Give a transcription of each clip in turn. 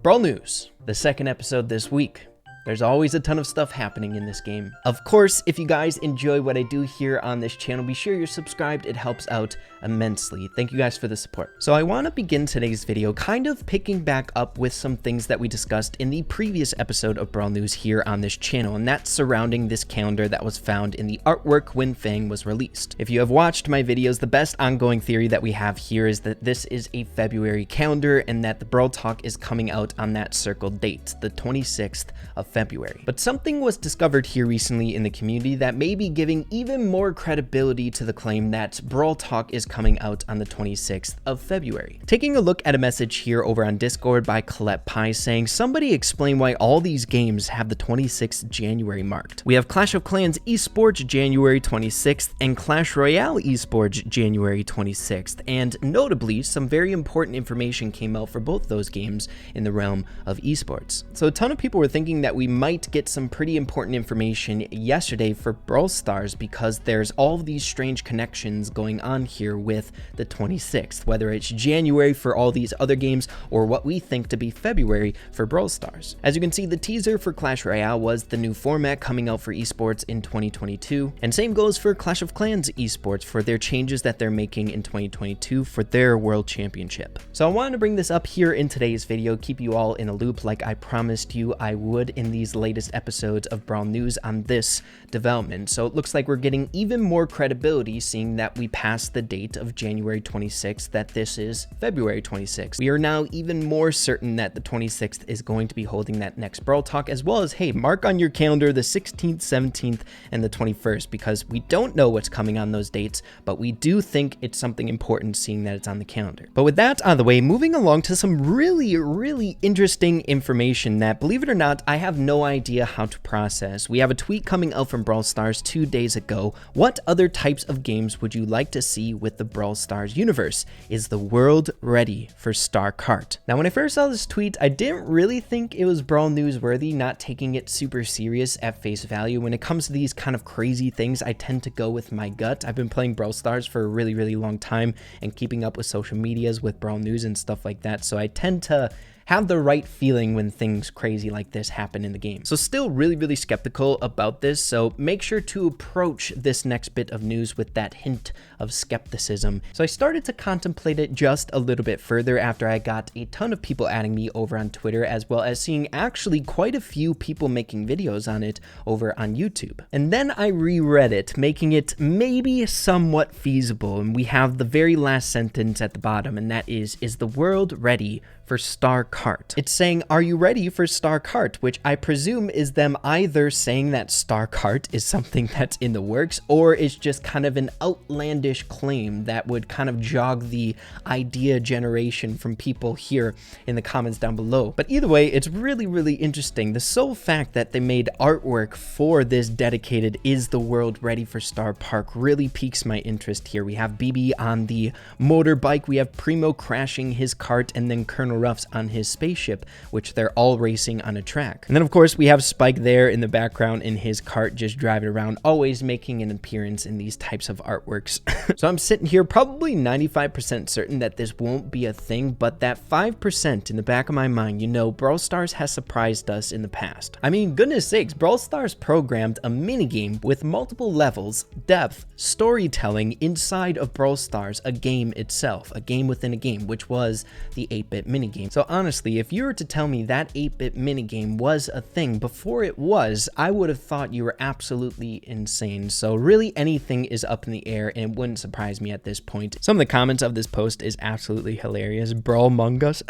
Brawl News, the second episode this week. There's always a ton of stuff happening in this game. Of course, if you guys enjoy what I do here on this channel, be sure you're subscribed. It helps out immensely. Thank you guys for the support. So I want to begin today's video kind of picking back up with some things that we discussed in the previous episode of Brawl News here on this channel, and that's surrounding this calendar that was found in the artwork when Fang was released. If you have watched my videos, the best ongoing theory that we have here is that this is a February calendar and that the Brawl Talk is coming out on that circled date, the 26th of February. But something was discovered here recently in the community that may be giving even more credibility to the claim that Brawl Talk is coming out on the 26th of February. Taking a look at a message here over on Discord by Colette Pie saying, somebody explain why all these games have the 26th January marked. We have Clash of Clans Esports January 26th and Clash Royale Esports January 26th, and notably some very important information came out for both those games in the realm of esports. So a ton of people were thinking that we might get some pretty important information yesterday for Brawl Stars because there's all of these strange connections going on here with the 26th, whether it's January for all these other games or what we think to be February for Brawl Stars. As you can see, the teaser for Clash Royale was the new format coming out for esports in 2022, and same goes for Clash of Clans esports for their changes that they're making in 2022 for their World Championship. So I wanted to bring this up here in today's video, keep you all in a loop like I promised you I would in these latest episodes of Brawl News on this development. So it looks like we're getting even more credibility seeing that we passed the date of January 26th, that this is February 26th. We are now even more certain that the 26th is going to be holding that next Brawl Talk, as well as, hey, mark on your calendar the 16th, 17th, and the 21st, because we don't know what's coming on those dates, but we do think it's something important seeing that it's on the calendar. But with that out of the way, moving along to some really interesting information that, believe it or not, I have no idea how to process. We have a tweet coming out from Brawl Stars 2 days ago. What other types of games would you like to see with the Brawl Stars universe? Is the world ready for Starr Kart? Now, when I first saw this tweet, I didn't really think it was Brawl Newsworthy, not taking it super serious at face value. When it comes to these kind of crazy things, I tend to go with my gut. I've been playing Brawl Stars for a really long time and keeping up with social medias with Brawl News and stuff like that, so I tend to have the right feeling when things crazy like this happen in the game. So still really skeptical about this, so make sure to approach this next bit of news with that hint of skepticism. So I started to contemplate it just a little bit further after I got a ton of people adding me over on Twitter, as well as seeing actually quite a few people making videos on it over on YouTube. And then I reread it, making it maybe somewhat feasible, and we have the very last sentence at the bottom, and that is the world ready for Starr Kart? It's saying, are you ready for Starr Kart? Which I presume is them either saying that Starr Kart is something that's in the works, or it's just kind of an outlandish claim that would kind of jog the idea generation from people here in the comments down below. But either way, it's really interesting. The sole fact that they made artwork for this dedicated "Is the world ready for Starr Park" really piques my interest here. We have BB on the motorbike, we have Primo crashing his cart, and then Colonel Ruffs on his spaceship, which they're all racing on a track. And then of course we have Spike there in the background in his cart just driving around, always making an appearance in these types of artworks. So I'm sitting here probably 95% certain that this won't be a thing, but that 5% in the back of my mind, you know, Brawl Stars has surprised us in the past. I mean, goodness sakes, Brawl Stars programmed a minigame with multiple levels, depth, storytelling inside of Brawl Stars, a game itself, a game within a game, which was the 8-bit minigame. So honestly, if you were to tell me that 8-bit minigame was a thing before it was, I would have thought you were absolutely insane. So really anything is up in the air, and it wouldn't surprise me at this point. Some of the comments of this post is absolutely hilarious. Brawl Among Us,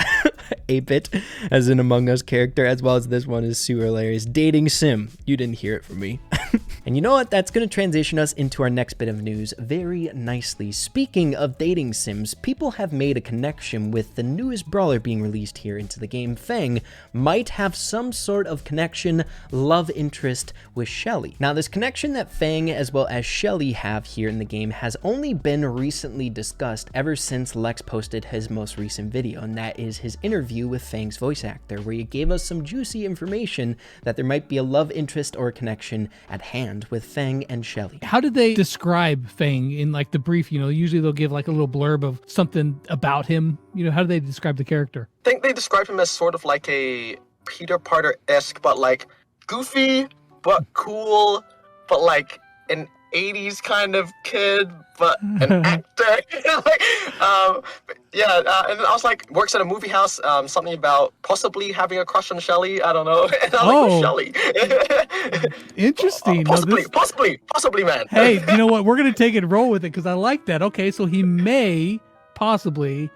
8-bit as an Among Us character, as well as this one is super hilarious. Dating sim. You didn't hear it from me. And you know what? That's going to transition us into our next bit of news very nicely. Speaking of dating sims, people have made a connection with the newest brawler being released here into the game. Fang might have some sort of connection, love interest with Shelly. Now, this connection that Fang as well as Shelly have here in the game has only been recently discussed ever since Lex posted his most recent video, and that is his interview interview with Fang's voice actor, where he gave us some juicy information that there might be a love interest or a connection at hand with Fang and Shelly. How did they describe Fang in like the brief? You know, usually they'll give like a little blurb of something about him. You know, how do they describe the character? I think they describe him as sort of like a Peter Parker-esque, but like goofy, but cool, but like an 80s kind of kid, but an actor. And I was like, works at a movie house, something about possibly having a crush on Shelly. I don't know. And I like Shelly. Interesting. Possibly, man. Hey, you know what? We're going to take it and roll with it because I like that. Okay, so he may possibly,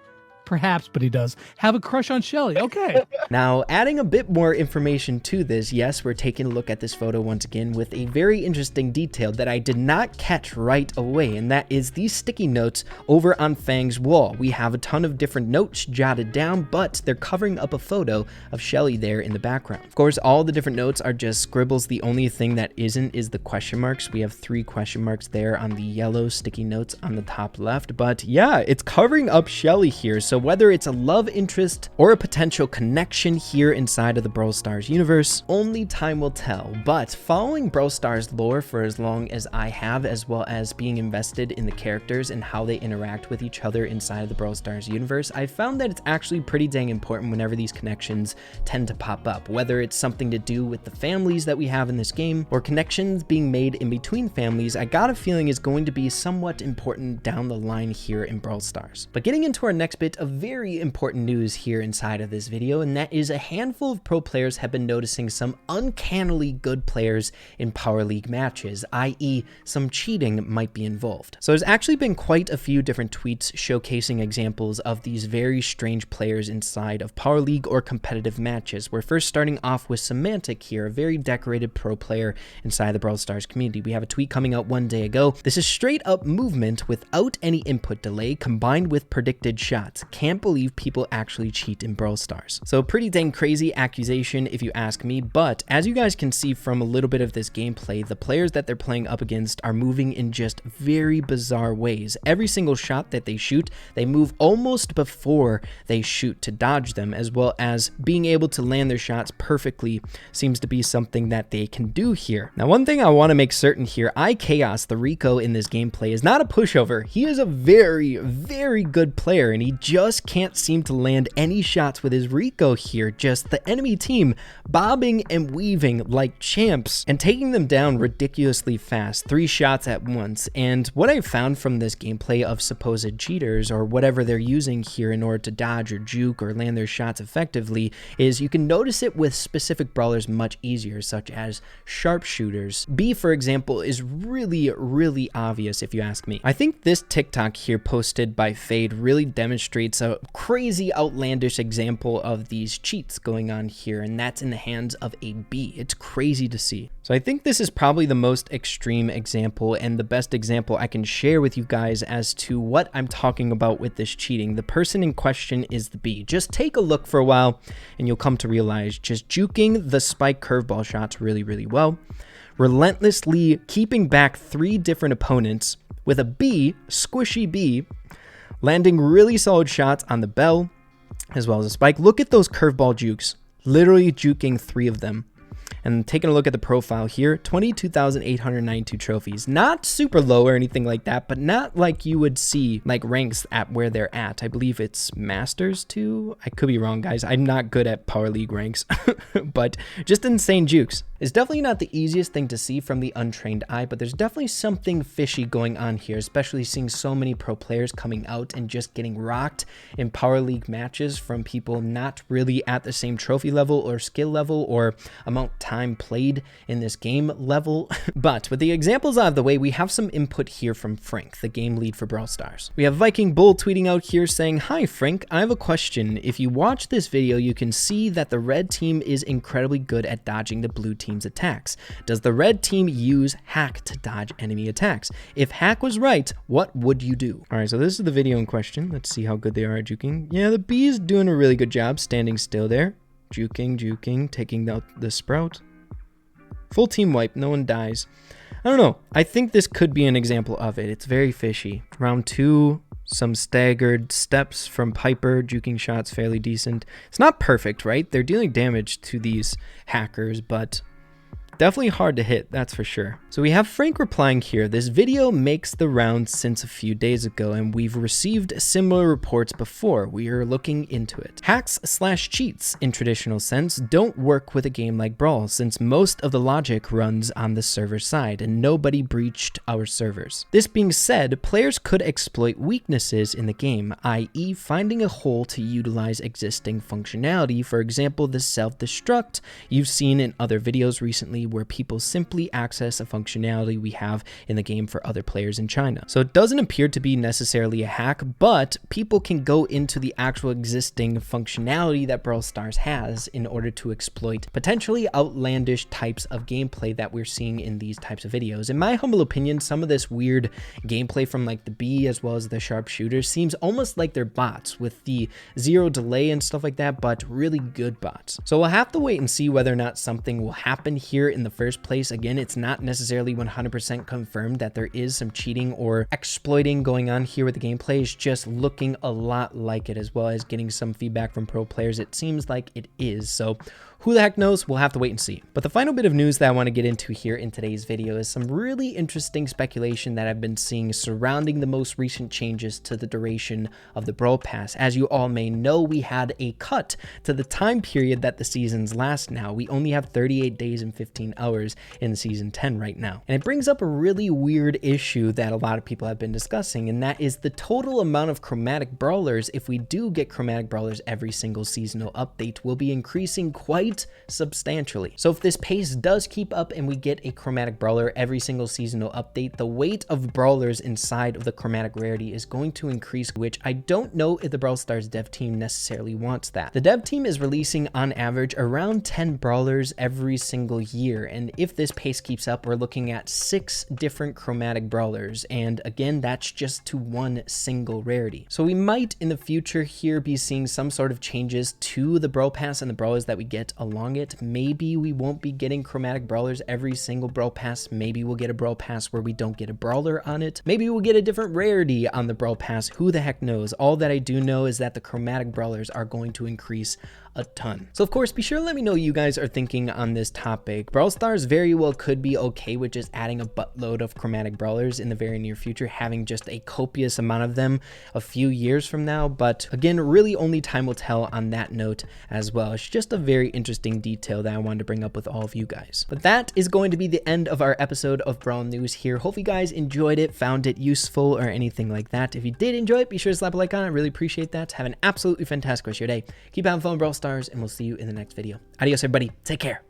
perhaps, but he does have a crush on Shelly. Okay. Now, adding a bit more information to this, yes, we're taking a look at this photo once again with a very interesting detail that I did not catch right away, and that is these sticky notes over on Fang's wall. We have a ton of different notes jotted down, but they're covering up a photo of Shelly there in the background. Of course, all the different notes are just scribbles. The only thing that isn't is the question marks. We have 3 question marks there on the yellow sticky notes on the top left, but yeah, it's covering up Shelly here. So whether it's a love interest or a potential connection here inside of the Brawl Stars universe, only time will tell. But following Brawl Stars lore for as long as I have, as well as being invested in the characters and how they interact with each other inside of the Brawl Stars universe, I found that it's actually pretty dang important whenever these connections tend to pop up, whether it's something to do with the families that we have in this game or connections being made in between families. I got a feeling is going to be somewhat important down the line here in Brawl Stars. But getting into our next bit of very important news here inside of this video, and that is a handful of pro players have been noticing some uncannily good players in Power League matches, i.e. some cheating might be involved. So there's actually been quite a few different tweets showcasing examples of these very strange players inside of Power League or competitive matches. We're first starting off with Semantic here, a very decorated pro player inside the Brawl Stars community. We have a tweet coming out one day ago. This is straight up movement without any input delay combined with predicted shots. Can't believe people actually cheat in Brawl Stars. So pretty dang crazy accusation if you ask me, but as you guys can see from a little bit of this gameplay, the players that they're playing up against are moving in just very bizarre ways. Every single shot that they shoot, they move almost before they shoot to dodge them, as well as being able to land their shots perfectly seems to be something that they can do here. Now, one thing I want to make certain here, Chaos, the Rico in this gameplay, is not a pushover. He is a very, very good player, and he just can't seem to land any shots with his Rico here. Just the enemy team bobbing and weaving like champs and taking them down ridiculously fast, 3 shots at once. And what I found from this gameplay of supposed cheaters or whatever they're using here in order to dodge or juke or land their shots effectively is you can notice it with specific brawlers much easier, such as sharpshooters. B, for example, is really obvious if you ask me. I think this TikTok here posted by Fade really demonstrates a crazy outlandish example of these cheats going on here, and that's in the hands of a B. It's crazy to see. So I think this is probably the most extreme example and the best example I can share with you guys as to what I'm talking about with this cheating. The person in question is the B. Just take a look for a while and you'll come to realize just juking the spike curveball shots really well, relentlessly keeping back 3 different opponents with a B, squishy B, landing really solid shots on the bell as well as a spike. Look at those curveball jukes, literally juking 3 of them. And taking a look at the profile here, 22,892 trophies. Not super low or anything like that, but not like you would see like ranks at where they're at. I believe it's Masters 2. I could be wrong, guys. I'm not good at Power League ranks, but just insane jukes. It's definitely not the easiest thing to see from the untrained eye, but there's definitely something fishy going on here, especially seeing so many pro players coming out and just getting rocked in Power League matches from people not really at the same trophy level or skill level or amount of time played in this game level. But with the examples out of the way, we have some input here from Frank, the game lead for Brawl Stars. We have Viking Bull tweeting out here saying, "Hi Frank, I have a question. If you watch this video, you can see that the red team is incredibly good at dodging the blue team's attacks. Does the red team use hack to dodge enemy attacks? If hack was right, what would you do?" All right, so this is the video in question. Let's see how good they are at juking. Yeah, the B is doing a really good job standing still there. Juking, taking out the sprout. Full team wipe, no one dies. I don't know. I think this could be an example of it. It's very fishy. Round 2, Some staggered steps from Piper, juking shots fairly decent. It's not perfect, right? They're dealing damage to these hackers, but definitely hard to hit, that's for sure. So we have Frank replying here, this video makes the rounds since a few days ago and we've received similar reports before. We are looking into it. Hacks/cheats in traditional sense don't work with a game like Brawl since most of the logic runs on the server side and nobody breached our servers. This being said, players could exploit weaknesses in the game, i.e. finding a hole to utilize existing functionality, for example the self-destruct you've seen in other videos recently where people simply access a functionality we have in the game for other players in China. So it doesn't appear to be necessarily a hack, but people can go into the actual existing functionality that Brawl Stars has in order to exploit potentially outlandish types of gameplay that we're seeing in these types of videos. In my humble opinion, some of this weird gameplay from like the B as well as the sharpshooters seems almost like they're bots with the zero delay and stuff like that, but really good bots. So we'll have to wait and see whether or not something will happen here in the first place. Again, it's not necessarily 100% confirmed that there is some cheating or exploiting going on here with the gameplay. It's just looking a lot like it, as well as getting some feedback from pro players. It seems like it is. So who the heck knows? We'll have to wait and see. But the final bit of news that I want to get into here in today's video is some really interesting speculation that I've been seeing surrounding the most recent changes to the duration of the Brawl Pass. As you all may know, we had a cut to the time period that the seasons last now. We only have 38 days and 15 hours in season 10 right now. And it brings up a really weird issue that a lot of people have been discussing, and that is the total amount of chromatic brawlers. If we do get chromatic brawlers every single seasonal update, will be increasing quite substantially. So if this pace does keep up and we get a chromatic brawler every single seasonal update, the weight of brawlers inside of the chromatic rarity is going to increase, which I don't know if the Brawl Stars dev team necessarily wants that. The dev team is releasing on average around 10 brawlers every single year, and if this pace keeps up, we're looking at 6 different chromatic brawlers, and again, that's just to one single rarity. So we might in the future here be seeing some sort of changes to the Brawl Pass and the brawlers that we get along it. Maybe we won't be getting chromatic brawlers every single Brawl Pass. Maybe we'll get a Brawl Pass where we don't get a brawler on it. Maybe we'll get a different rarity on the Brawl Pass. Who the heck knows? All that I do know is that the chromatic brawlers are going to increase a ton. So of course, be sure to let me know what you guys are thinking on this topic. Brawl Stars very well could be okay with just adding a buttload of chromatic brawlers in the very near future, having just a copious amount of them a few years from now. But again, really only time will tell on that note as well. It's just a very interesting detail that I wanted to bring up with all of you guys. But that is going to be the end of our episode of Brawl News here. Hope you guys enjoyed it, found it useful, or anything like that. If you did enjoy it, be sure to slap a like on it. I really appreciate that. Have an absolutely fantastic rest of your day. Keep having fun, Brawl Stars, and we'll see you in the next video. Adios, everybody. Take care.